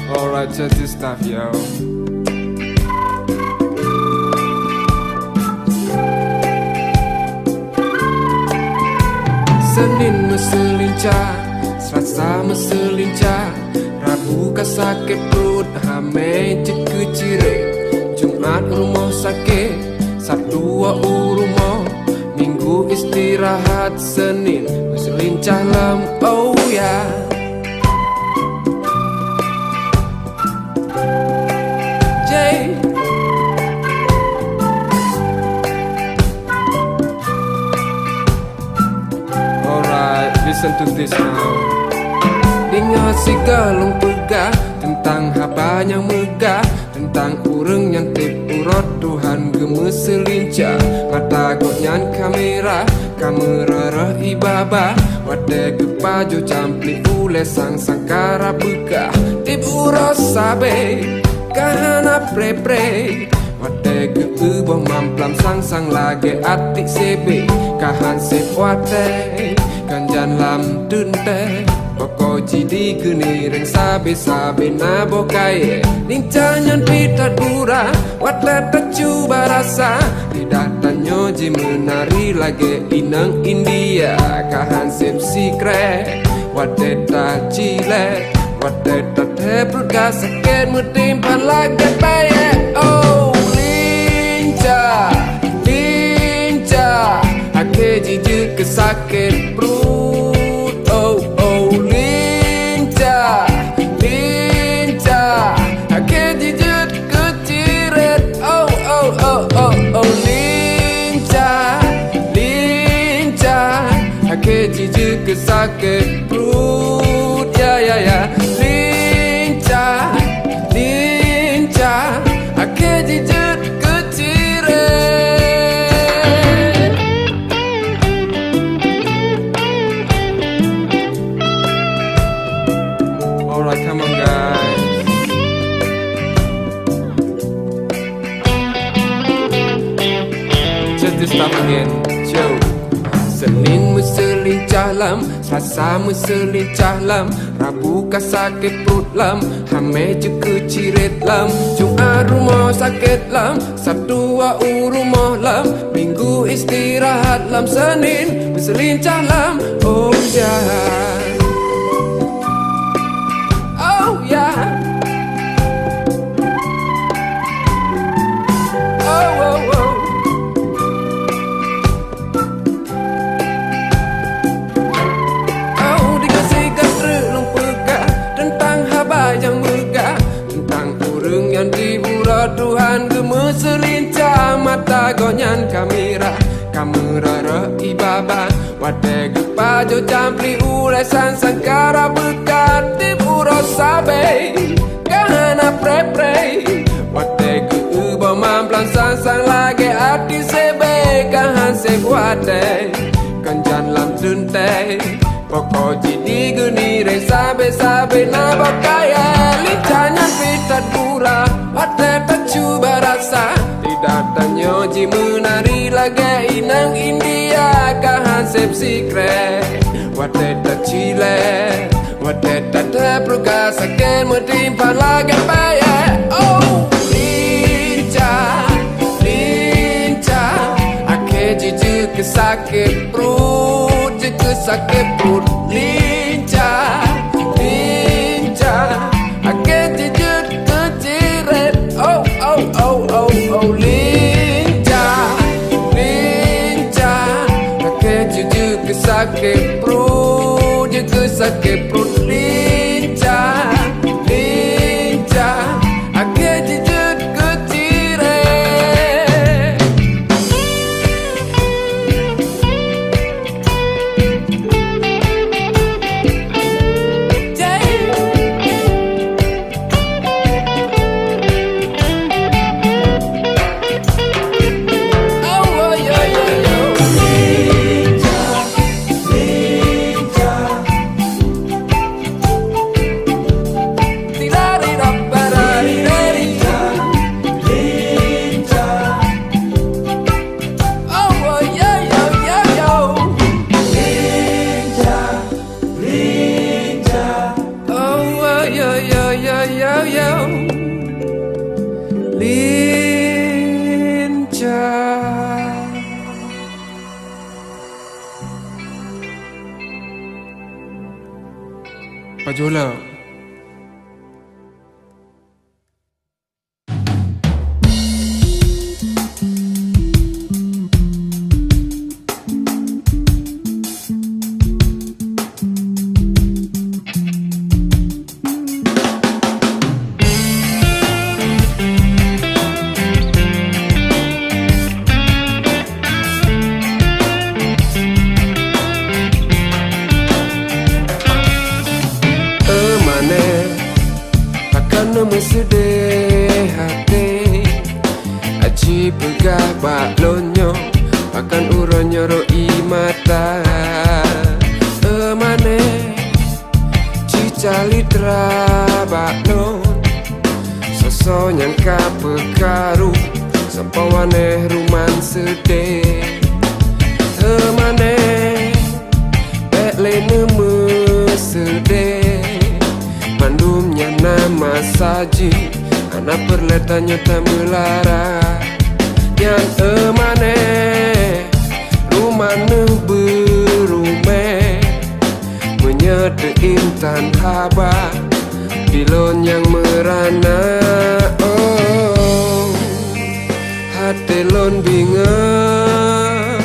Alright, check this stuff, yo. Senin meselincah, Selasa meselincah, Rabu sakit perut, Hamis kecirit, Jumat rumah sakit, Sabtu rumah, Minggu istirahat, Senin meselincah lam, oh ya. Listen to this now. Dengar si galung pegah tentang haba yang megah, tentang urang yang tip urut Tuhan gemes selincah. Mata godnyan kamera rah ibaba, wade gepaju campli ule sang sangkara bekah. Tip urut sabe kahana pre wade geubah mamplam sang lage atik sebe kahan sep wate kanjan lam tunte poko jidi geni reng sabe na bokaye nincanyan pitat pura wate tercuba rasa tidak tanyo ji menari lage inang India kahan sep secret wate ta chile wate ta tepul ka sakit mutimpan lage baye oh linca ake jiju kesakit perut oh oh linca ake jiju kecirit oh oh oh oh oh linca ake jiju kesakit perut ya linca ake jiju come on guys. Check this stuff again. Yo. Senin meselincah lam, Selasa meselincah lam, Rabu sakit perut lam, Hamis kecirit lam, Jumat rumah sakit lam, Sabtu rumah lam, Minggu istirahat lam, Senin meselincah lam. Oh yeah. Yang dibura Tuhan gemes selincah mata gonyan kamera rah ibaba wate gepajo campli ulesan sangkara bekat dibura sabe kahana pre wate geubah mamplan sang lage ati sebe kahan sebuate kanjan lam tunte poko jidi geni re sabe na bakaya lincahnya pitat pura wate tercuba rasa tidak tanyo ji menari lage inang India kahan sep secret wate tercile wate terpruka sakit metimpa lage baye oh linca ake jiju kesakit perut sakit perut linca ake jejut kecirit oh oh oh oh oh linca ake jejut kesakit perut sakit perut linca ake jejut kecirit. yo yo yo lincah. Pajola. Sedih hati aji pegah balonyo akan uronyo roi mata emane cicalitra balon soso nyangka pekaru sampawane ruman sedih emane bekle nemu sedih mandumnya nama saji anak perletanya tak melara yang emane rumah berume menyede intan haba pilon yang merana oh hati lon bingung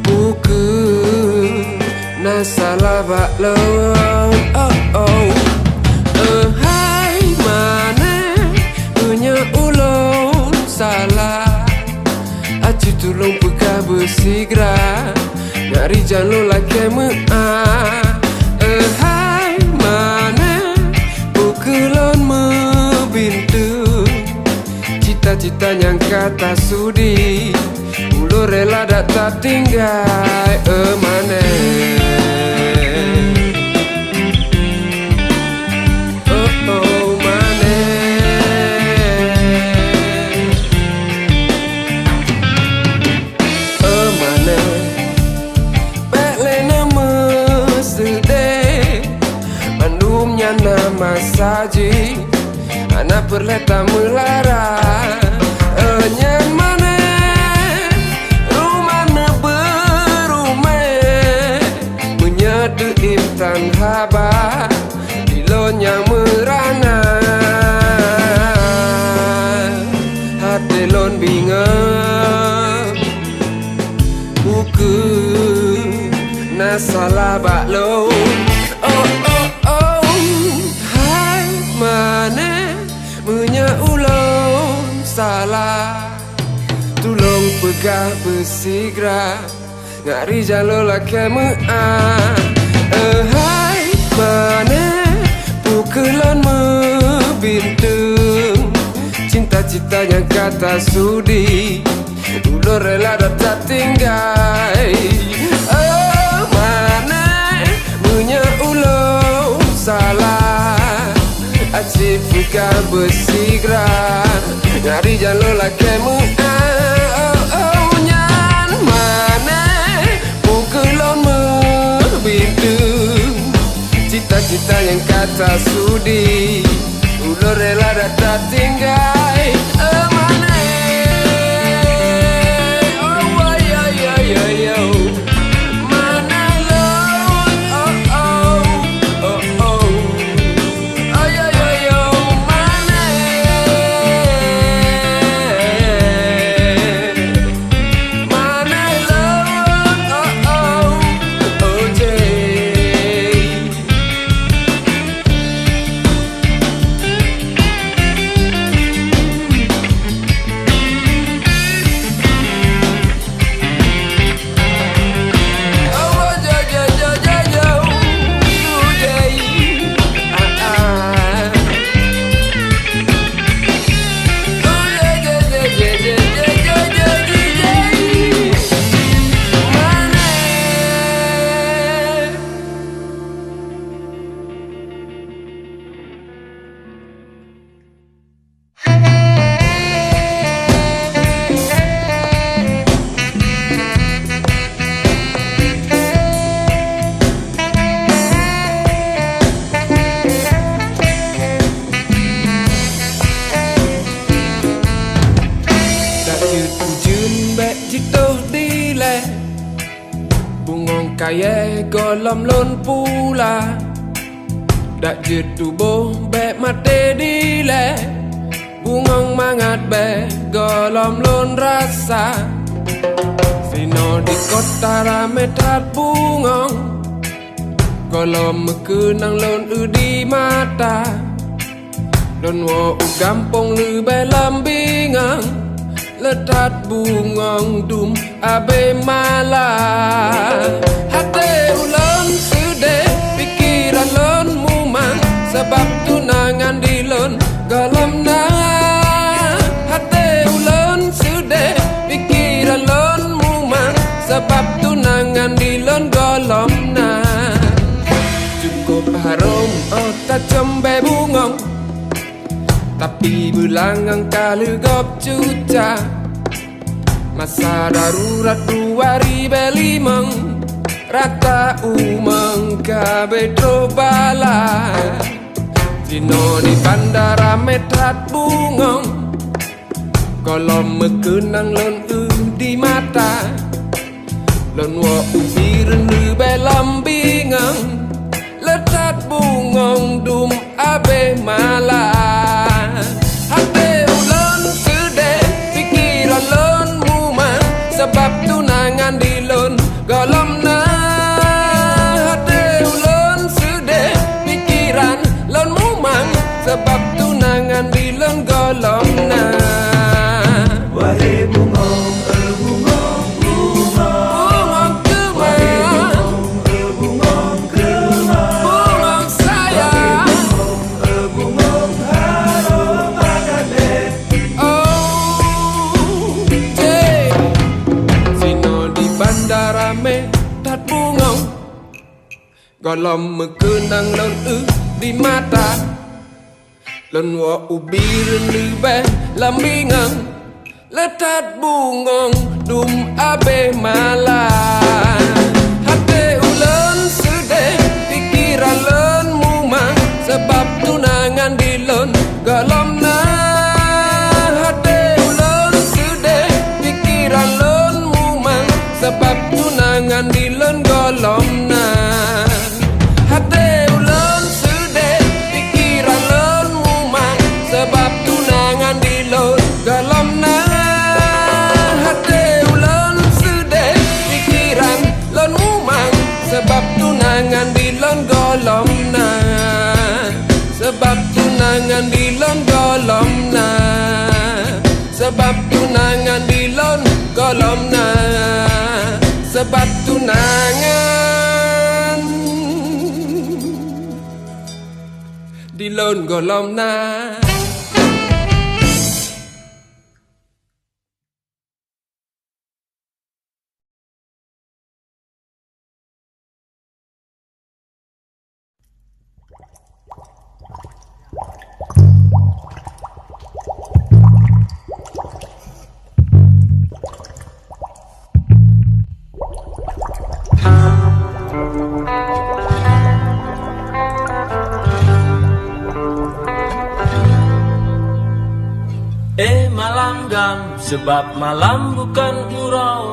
buku nasalah baklon oh oh hai mana punya ulun salah aci tulung peka bersigra ngari jalo laki meah hai mana bukulon membintu cita-cita yang kata sudi ulur rela tak tinggal mana nama saji anak perleta melara enyan mana rumah berume menyede intan haba pilon yang merana hati lon bingung buku nasalah baklon oh oh oh hai mana punya ulun salah tulung pegah bersigra ngari jalo laki meah hai mana pukulan membintung cita-cita yang kata sudi ulur rela tak tinggal mana punya ulun salah aci pegah bersigra ngari jalo laki meah nyan mana pukulan membintung cita-cita yang kata sudi ulur rela tak tinggal mana oh yo yo yo yo mana lon oh oh oh oh oh yo yo yo mana mana lon oh oh oh jay golom lon pula dak jitu boh be mate dile bungong mangat be golom lon rasa sino di kota rame tat bungong golom mekenang lon di mata lon wo gampong lu be lambingang letat bungong dum abe malah hati ulon sedih pikiran lon mumang sebab tunangan di lon golom na hati ulon sedih pikiran lon mumang sebab tunangan di lon golom na cukup harum otak cembe bungong tapi belangang kali gop cuca masa darurat 2005 rata umang kabe trobala dino di bandara metrat bungong golom mekenang lon di mata lon wo ubiren lebe lambingang letat bungong dum abe malah hati ulon sedih pikiran lon mumang sebab tunangan di lon golom na hati ulon sedih pikiran lon mumang sebab tunangan di lon golom na wahai bungong bungong bungong bungong kemah bungong sayang bungong harum agade oh jay sino di bandara metat bungong golom mekenang lon di mata lon wo ubiren lebe lambingang letat bungong dum abe malah hati ulon sedih pikiran lon mumang sebab tunangan di lon golom na hati ulon sedih pikiran lon mumang sebab tunangan di lon golom na hati ulon sedih pikiran lon mumang sebab tunangan di lon golom na sebab tunangan di lon golom na sebab tunangan di lon golom na sebab tunangan di lon golom na sebab tunangan di lon golom na malam gam sebab malam bukan urau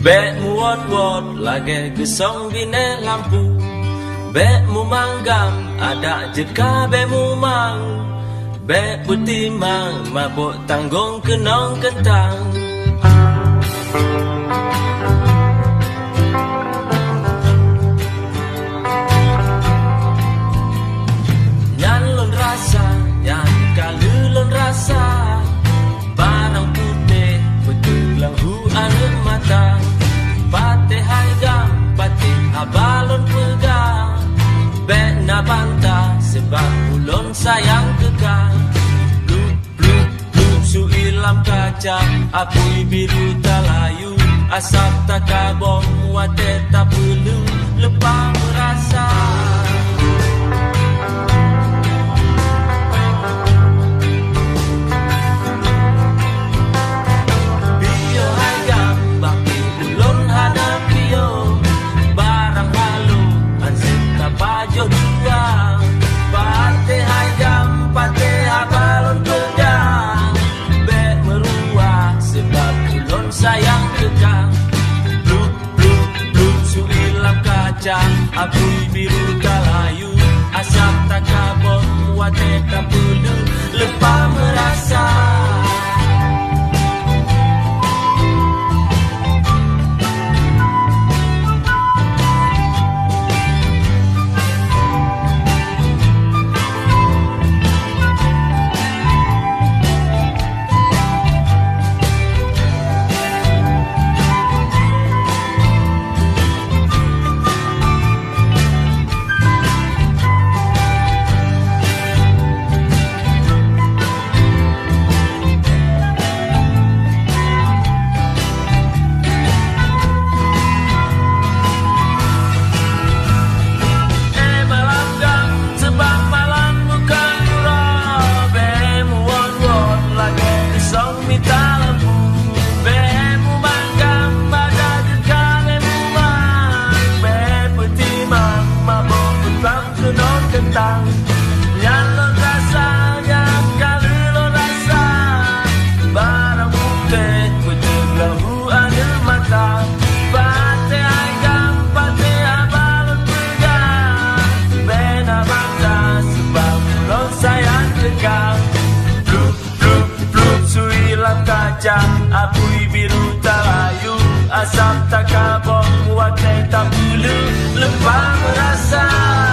bek muot-wot lagi gesong bine lampu bek mu manggam ada jeka bek mu mang bek putih mang mabuk tanggung kenong kentang nyan lon rasa nyan kalu lon rasa barang putih betul lahu anu mata pate haigam pate abalon pegang bek na banta sebab ulon sayang kekang bluk bluk bluk su ilam kaca apui biru talayu asap takabom wate tapulu lepas merasa sayang kekang bluk bluk bluk su ilam kaca wate tak perlu lupa merasa. Apui biru talayu, asap tak kabong, wate tak bulu, lupa merasa.